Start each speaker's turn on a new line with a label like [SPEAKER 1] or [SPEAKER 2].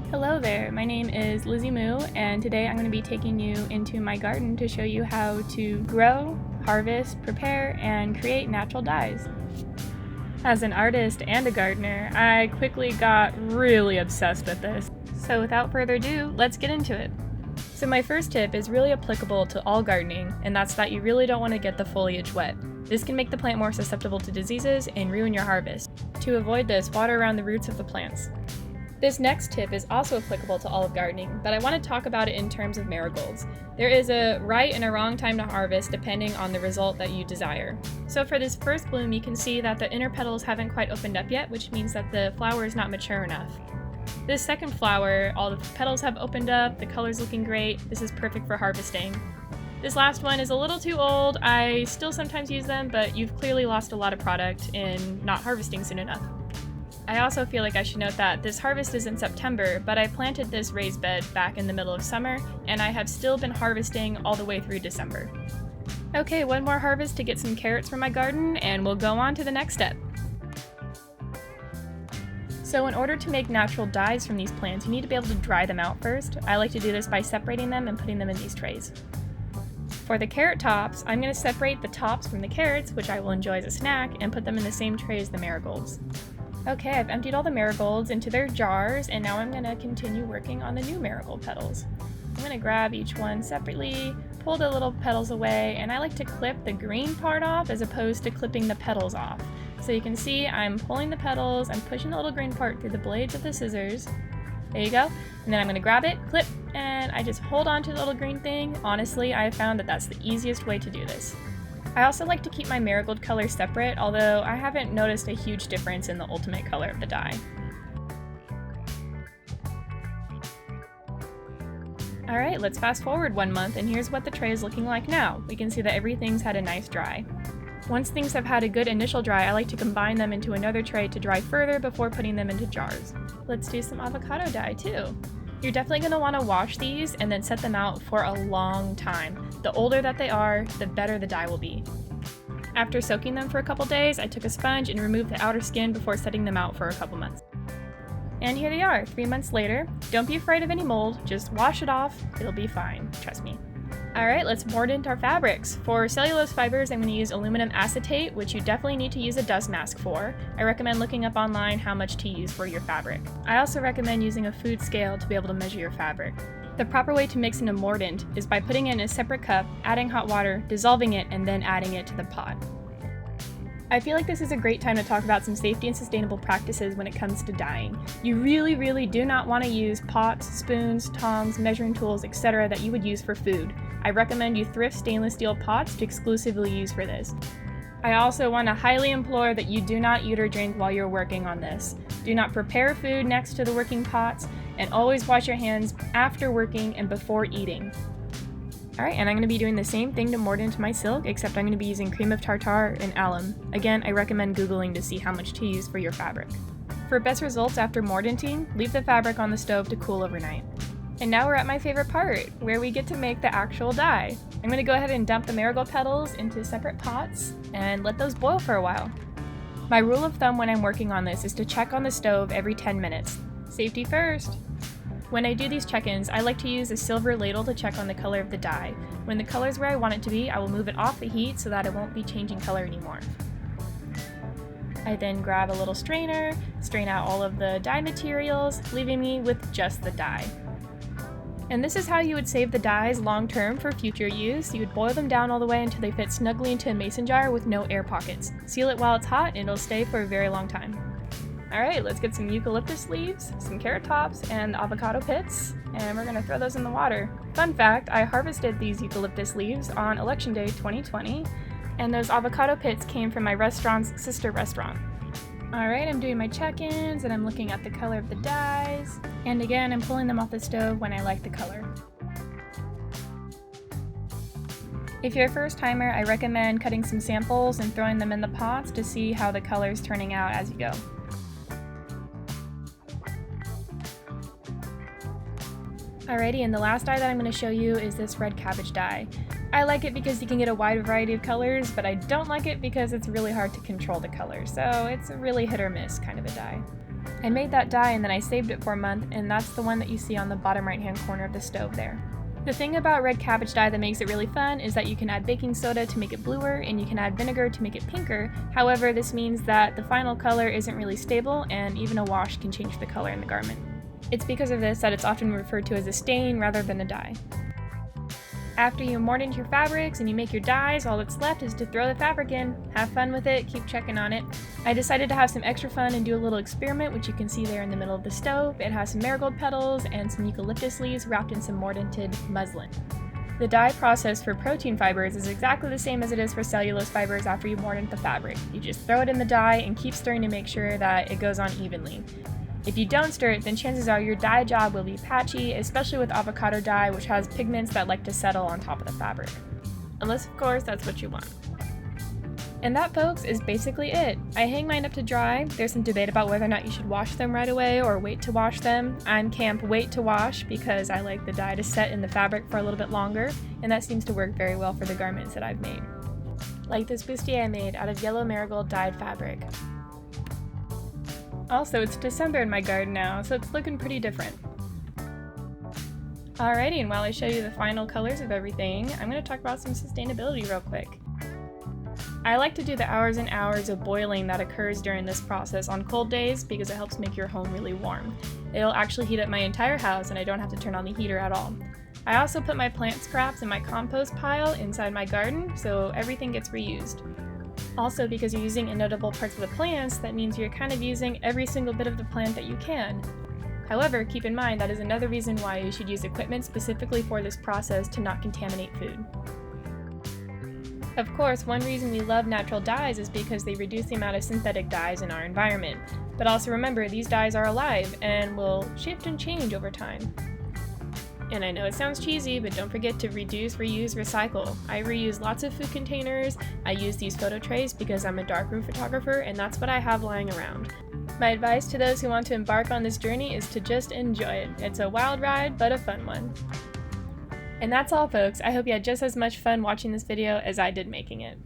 [SPEAKER 1] Hello there, my name is Lizzie Moo, and today I'm going to be taking you into my garden to show you how to grow, harvest, prepare, and create natural dyes. As an artist and a gardener, I quickly got really obsessed with this. So without further ado, let's get into it. So my first tip is really applicable to all gardening, and that's that you really don't want to get the foliage wet. This can make the plant more susceptible to diseases and ruin your harvest. To avoid this, water around the roots of the plants. This next tip is also applicable to all of gardening, but I want to talk about it in terms of marigolds. There is a right and a wrong time to harvest depending on the result that you desire. So for this first bloom, you can see that the inner petals haven't quite opened up yet, which means that the flower is not mature enough. This second flower, all the petals have opened up, the color's looking great, this is perfect for harvesting. This last one is a little too old, I still sometimes use them, but you've clearly lost a lot of product in not harvesting soon enough. I also feel like I should note that this harvest is in September, but I planted this raised bed back in the middle of summer, and I have still been harvesting all the way through December. Okay, one more harvest to get some carrots from my garden, and we'll go on to the next step. So in order to make natural dyes from these plants, you need to be able to dry them out first. I like to do this by separating them and putting them in these trays. For the carrot tops, I'm going to separate the tops from the carrots, which I will enjoy as a snack, and put them in the same tray as the marigolds. Okay, I've emptied all the marigolds into their jars, and now I'm going to continue working on the new marigold petals. I'm going to grab each one separately, pull the little petals away, and I like to clip the green part off as opposed to clipping the petals off. So you can see I'm pulling the petals, I'm pushing the little green part through the blades of the scissors. There you go. And then I'm going to grab it, clip, and I just hold on to the little green thing. Honestly, I have found that that's the easiest way to do this. I also like to keep my marigold color separate, although I haven't noticed a huge difference in the ultimate color of the dye. Alright, let's fast forward 1 month, and here's what the tray is looking like now. We can see that everything's had a nice dry. Once things have had a good initial dry, I like to combine them into another tray to dry further before putting them into jars. Let's do some avocado dye too. You're definitely going to want to wash these and then set them out for a long time. The older that they are, the better the dye will be. After soaking them for a couple days, I took a sponge and removed the outer skin before setting them out for a couple months. And here they are, 3 months later. Don't be afraid of any mold, just wash it off, it'll be fine, trust me. Alright, let's mordant our fabrics. For cellulose fibers, I'm going to use aluminum acetate, which you definitely need to use a dust mask for. I recommend looking up online how much to use for your fabric. I also recommend using a food scale to be able to measure your fabric. The proper way to mix in a mordant is by putting it in a separate cup, adding hot water, dissolving it, and then adding it to the pot. I feel like this is a great time to talk about some safety and sustainable practices when it comes to dyeing. You really do not want to use pots, spoons, tongs, measuring tools, etc. that you would use for food. I recommend you thrift stainless steel pots to exclusively use for this. I also want to highly implore that you do not eat or drink while you're working on this. Do not prepare food next to the working pots, and always wash your hands after working and before eating. Alright, and I'm going to be doing the same thing to mordant my silk, except I'm going to be using cream of tartar and alum. Again, I recommend Googling to see how much to use for your fabric. For best results after mordanting, leave the fabric on the stove to cool overnight. And now we're at my favorite part, where we get to make the actual dye. I'm going to go ahead and dump the marigold petals into separate pots and let those boil for a while. My rule of thumb when I'm working on this is to check on the stove every 10 minutes. Safety first! When I do these check-ins, I like to use a silver ladle to check on the color of the dye. When the color's where I want it to be, I will move it off the heat so that it won't be changing color anymore. I then grab a little strainer, strain out all of the dye materials, leaving me with just the dye. And this is how you would save the dyes long term for future use. You would boil them down all the way until they fit snugly into a mason jar with no air pockets. Seal it while it's hot and it'll stay for a very long time. Alright, let's get some eucalyptus leaves, some carrot tops, and avocado pits, and we're going to throw those in the water. Fun fact, I harvested these eucalyptus leaves on Election Day 2020, and those avocado pits came from my restaurant's sister restaurant. Alright, I'm doing my check-ins, and I'm looking at the color of the dyes, and again, I'm pulling them off the stove when I like the color. If you're a first timer, I recommend cutting some samples and throwing them in the pots to see how the color is turning out as you go. Alrighty, and the last dye that I'm going to show you is this red cabbage dye. I like it because you can get a wide variety of colors, but I don't like it because it's really hard to control the color, so it's a really hit or miss kind of a dye. I made that dye and then I saved it for a month, and that's the one that you see on the bottom right hand corner of the stove there. The thing about red cabbage dye that makes it really fun is that you can add baking soda to make it bluer and you can add vinegar to make it pinker. However, this means that the final color isn't really stable and even a wash can change the color in the garment. It's because of this that it's often referred to as a stain rather than a dye. After you mordant your fabrics and you make your dyes, all that's left is to throw the fabric in. Have fun with it, keep checking on it. I decided to have some extra fun and do a little experiment, which you can see there in the middle of the stove. It has some marigold petals and some eucalyptus leaves wrapped in some mordanted muslin. The dye process for protein fibers is exactly the same as it is for cellulose fibers after you mordant the fabric. You just throw it in the dye and keep stirring to make sure that it goes on evenly. If you don't stir it, then chances are your dye job will be patchy, especially with avocado dye, which has pigments that like to settle on top of the fabric. Unless, of course, that's what you want. And that, folks, is basically it. I hang mine up to dry. There's some debate about whether or not you should wash them right away or wait to wash them. I'm camp wait to wash because I like the dye to set in the fabric for a little bit longer, and that seems to work very well for the garments that I've made. Like this bustier I made out of yellow marigold dyed fabric. Also, it's December in my garden now, so it's looking pretty different. Alrighty, and while I show you the final colors of everything, I'm going to talk about some sustainability real quick. I like to do the hours and hours of boiling that occurs during this process on cold days because it helps make your home really warm. It'll actually heat up my entire house and I don't have to turn on the heater at all. I also put my plant scraps in my compost pile inside my garden, so everything gets reused. Also, because you're using inedible parts of the plants, that means you're kind of using every single bit of the plant that you can. However, keep in mind that is another reason why you should use equipment specifically for this process to not contaminate food. Of course, one reason we love natural dyes is because they reduce the amount of synthetic dyes in our environment. But also remember, these dyes are alive and will shift and change over time. And I know it sounds cheesy, but don't forget to reduce, reuse, recycle. I reuse lots of food containers. I use these photo trays because I'm a darkroom photographer and that's what I have lying around. My advice to those who want to embark on this journey is to just enjoy it. It's a wild ride, but a fun one. And that's all, folks. I hope you had just as much fun watching this video as I did making it.